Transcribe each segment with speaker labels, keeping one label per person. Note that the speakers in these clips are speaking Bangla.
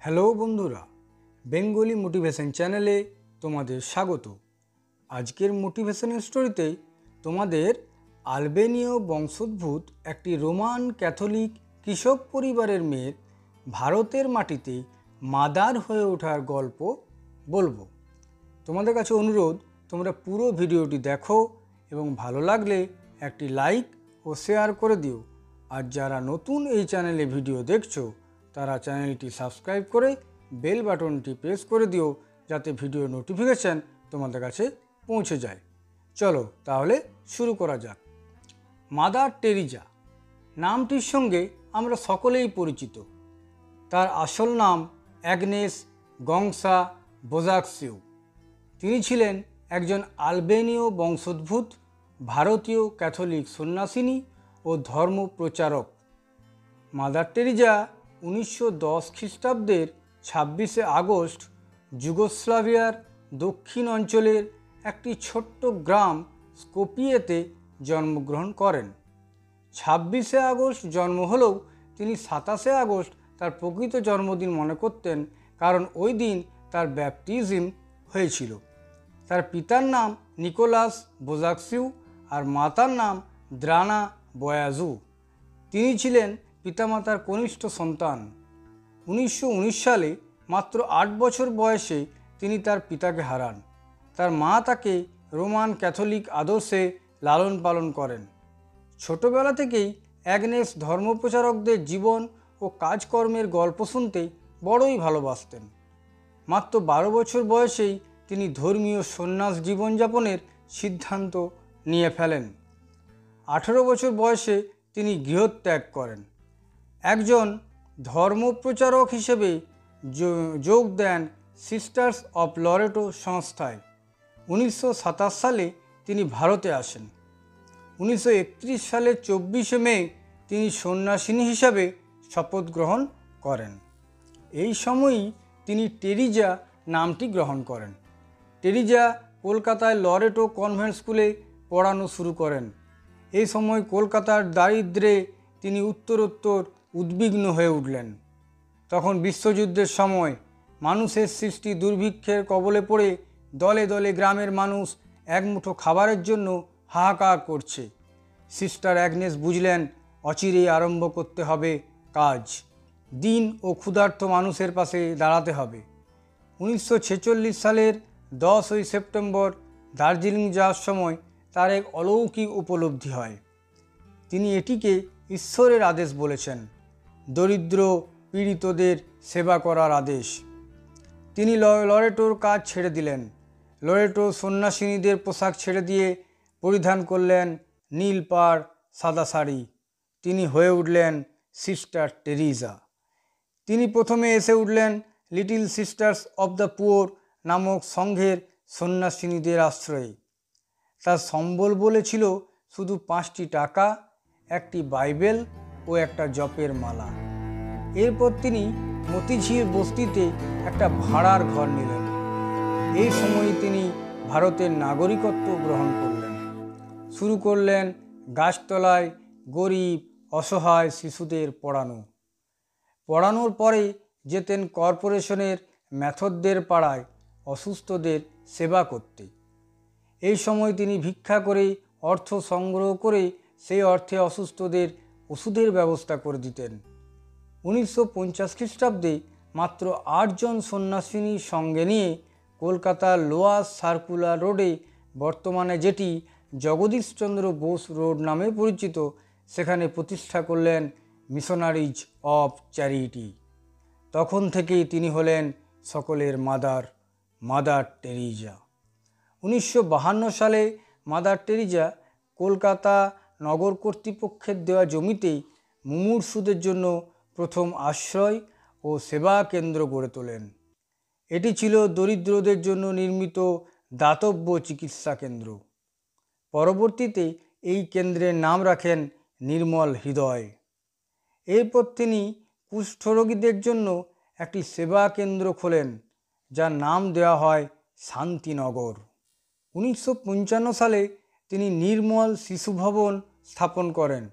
Speaker 1: হ্যালো বন্ধুরা, বেঙ্গলি মোটিভেশন চ্যানেলে তোমাদের স্বাগত। আজকের মোটিভেশনাল স্টোরিতে তোমাদের আলবেনীয় বংশোদ্ভূত একটি রোমান ক্যাথলিক কৃষক পরিবারের মেয়ের ভারতের মাটিতে মাদার হয়ে ওঠার গল্প বলবো। তোমাদের কাছে অনুরোধ, তোমরা পুরো ভিডিওটি দেখো এবং ভালো লাগলে একটি লাইক ও শেয়ার করে দিও। আর যারা নতুন এই চ্যানেলে ভিডিও দেখছো তারা চ্যানেলটি সাবস্ক্রাইব করে বেল বাটনটি প্রেস করে দিও, যাতে ভিডিও নোটিফিকেশান তোমাদের কাছে পৌঁছে যায়। চলো তাহলে শুরু করা যাক। মাদার টেরিজা নামটির সঙ্গে আমরা সকলেই পরিচিত। তার আসল নাম অ্যাগনেস গংসা বোজাকসিউ। তিনি ছিলেন একজন আলবেনীয় বংশোদ্ভূত ভারতীয় ক্যাথলিক সন্ন্যাসিনী ও ধর্মপ্রচারক। মাদার টেরিজা 1910 খ্রিস্টাব্দের 26শে আগস্ট যুগোস্লাভিয়ার দক্ষিণ অঞ্চলের একটি ছোট্ট গ্রাম স্কোপিয়েতে জন্মগ্রহণ করেন। 26শে আগস্ট জন্ম হলেও তিনি 27শে আগস্ট তার প্রকৃত জন্মদিন মনে করতেন, কারণ ওই দিন তার ব্যাপটিজম হয়েছিল। তার পিতার নাম নিকোলাস বোজাকসিউ আর মাতার নাম দ্রানা বয়াজু। তিনি ছিলেন পিতামাতার কনিষ্ঠ সন্তান। 1919 সালে মাত্র 8 বছর বয়সে তিনি তার পিতাকে হারান। তার মা তাকে রোমান ক্যাথলিক আদর্শে লালন পালন করেন। ছোটবেলা থেকেই অ্যাগনেস ধর্মপ্রচারকদের জীবন ও কাজকর্মের গল্প শুনতে বড়ই ভালোবাসতেন। মাত্র 12 বছর বয়সেই তিনি ধর্মীয় সন্ন্যাস জীবনযাপনের সিদ্ধান্ত নিয়ে ফেলেন। 18 বছর বয়সে তিনি গৃহত্যাগ করেন। একজন ধর্মপ্রচারক হিসেবে যোগ দেন সিস্টার্স অফ লরেটো সংস্থায়। 1927 সালে তিনি ভারতে আসেন। 1931 সালের 24শে মে তিনি সন্ন্যাসিনী হিসাবে শপথ গ্রহণ করেন। এই সময়ই তিনি টেরিজা নামটি গ্রহণ করেন। টেরিজা কলকাতায় লরেটো কনভেন্ট স্কুলে পড়ানো শুরু করেন। এই সময় কলকাতার দারিদ্র্যে তিনি উত্তরোত্তর উদ্বিগ্ন হয়ে উঠলেন। তখন বিশ্বযুদ্ধের সময় মানুষের সৃষ্টি দুর্ভিক্ষের কবলে পড়ে দলে দলে গ্রামের মানুষ একমুঠো খাবারের জন্য হাহাকার করছে। সিস্টার অ্যাগনেস বুঝলেন অচিরেই আরম্ভ করতে হবে কাজ। দিন ও ক্ষুধার্ত মানুষের পাশে দাঁড়াতে হবে। 1946 সালের 10ই সেপ্টেম্বর দার্জিলিং যাওয়ার সময় তার এক অলৌকিক উপলব্ধি হয়। তিনি এটিকে ঈশ্বরের আদেশ বলেছেন, দরিদ্র পীড়িতদের সেবা করার আদেশ। তিনি লরেটোর কাজ ছেড়ে দিলেন। লরেটো সন্ন্যাসিনীদের পোশাক ছেড়ে দিয়ে পরিধান করলেন নীল পাড় সাদা শাড়ি। তিনি হয়ে উঠলেন সিস্টার টেরিজা। তিনি প্রথমে এসে উঠলেন little sisters of the poor নামক সংঘের সন্ন্যাসিনীদের আশ্রয়ে। তার সম্বল বলেছিল শুধু 5টি টাকা, একটি বাইবেল ও একটা জপের মালা। এরপর তিনি মতিঝিল বস্তিতে একটা ভাড়ার ঘর নিলেন। এই সময় তিনি ভারতের নাগরিকত্ব গ্রহণ করলেন। শুরু করলেন গাছতলায় গরিব অসহায় শিশুদের পড়ানোর পরে যেতেন কর্পোরেশনের ম্যাথরদের পাড়ায় অসুস্থদের সেবা করতে। এই সময় তিনি ভিক্ষা করে অর্থ সংগ্রহ করে সেই অর্থে অসুস্থদের ওষুধের ব্যবস্থা করে দিতেন। 1950 খ্রিস্টাব্দে মাত্র 8 জন সন্ন্যাসিনী সঙ্গে নিয়ে কলকাতার লোয়ার সার্কুলার রোডে, বর্তমানে যেটি জগদীশচন্দ্র বোস রোড নামে পরিচিত, সেখানে প্রতিষ্ঠা করলেন মিশনারিজ অফ চ্যারিটি। তখন থেকেই তিনি হলেন সকলের মাদার টেরিজা। 1952 সালে মাদার টেরিজা কলকাতা নগর কর্তৃপক্ষের দেওয়া জমিতেই মুমূর্ষুদের জন্য প্রথম আশ্রয় ও সেবা কেন্দ্র গড়ে তোলেন। এটি ছিল দরিদ্রদের জন্য নির্মিত দাতব্য চিকিৎসা কেন্দ্র। পরবর্তীতে এই কেন্দ্রের নাম রাখেন নির্মল হৃদয়। এরপর তিনি কুষ্ঠরোগীদের জন্য একটি সেবা কেন্দ্র খোলেন, যার নাম দেওয়া হয় শান্তিনগর। 1955 সালে তিনি নির্মল শিশু ভবন স্থাপন করেন।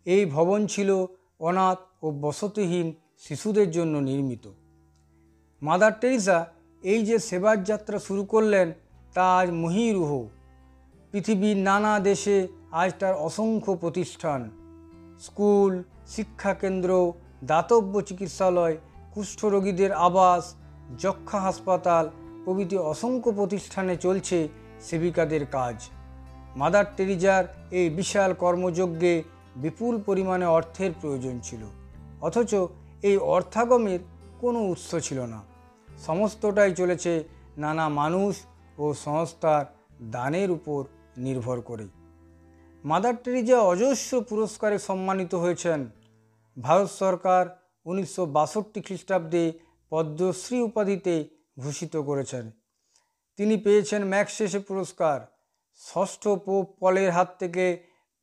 Speaker 1: এই ভবন ছিল অনাথ ও বসতিহীন শিশুদের জন্য নির্মিত। মাদার টেরিসা এই যে সেবার যাত্রা শুরু করলেন তা আজ মহীরুহ। পৃথিবীর নানা দেশে আজ তার অসংখ্য প্রতিষ্ঠান, স্কুল, শিক্ষাকেন্দ্র, দাতব্য চিকিৎসালয়, কুষ্ঠরোগীদের আবাস, যক্ষ্মা হাসপাতাল প্রভৃতি অসংখ্য প্রতিষ্ঠানে চলছে সেবিকাদের কাজ। মাদার টেরিজার এই বিশাল কর্মযজ্ঞে বিপুল পরিমাণে অর্থের প্রয়োজন ছিল, অথচ এই অর্থাগমের কোনো উৎস ছিল না। সমস্তটাই চলেছে নানা মানুষ ও সংস্থার দানের উপর নির্ভর করে। মাদার টেরিজা অজস্র পুরস্কারে সম্মানিত হয়েছেন। ভারত সরকার 1962 খ্রিস্টাব্দে পদ্মশ্রী উপাধিতে ভূষিত করেছেন। তিনি পেয়েছেন ম্যাগসেসে পুরস্কার। ষষ্ঠ পোপ পলের হাত থেকে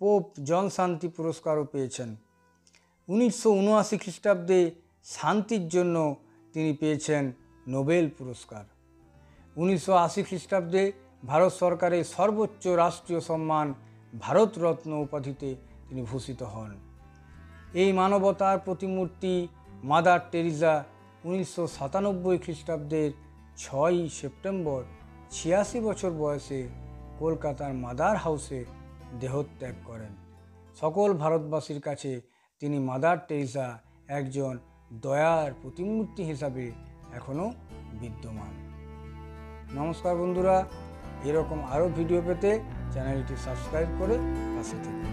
Speaker 1: পোপ জন শান্তি পুরস্কারও পেয়েছেন। 1979 খ্রিস্টাব্দে শান্তির জন্য তিনি পেয়েছেন নোবেল পুরস্কার। 1980 খ্রিস্টাব্দে ভারত সরকারের সর্বোচ্চ রাষ্ট্রীয় সম্মান ভারতরত্ন উপাধিতে তিনি ভূষিত হন। এই মানবতার প্রতিমূর্তি মাদার টেরিজা 1997 খ্রিস্টাব্দের 6ই সেপ্টেম্বর 86 বছর বয়সে কলকাতার মাদার হাউসে দেহত্যাগ করেন। সকল ভারতবাসীর কাছে তিনি মাদার টেরিজা একজন দয়ার প্রতিমূর্তি হিসাবে এখনও বিদ্যমান। নমস্কার বন্ধুরা, এরকম আরও ভিডিও পেতে চ্যানেলটি সাবস্ক্রাইব করে পাশে থাকুন।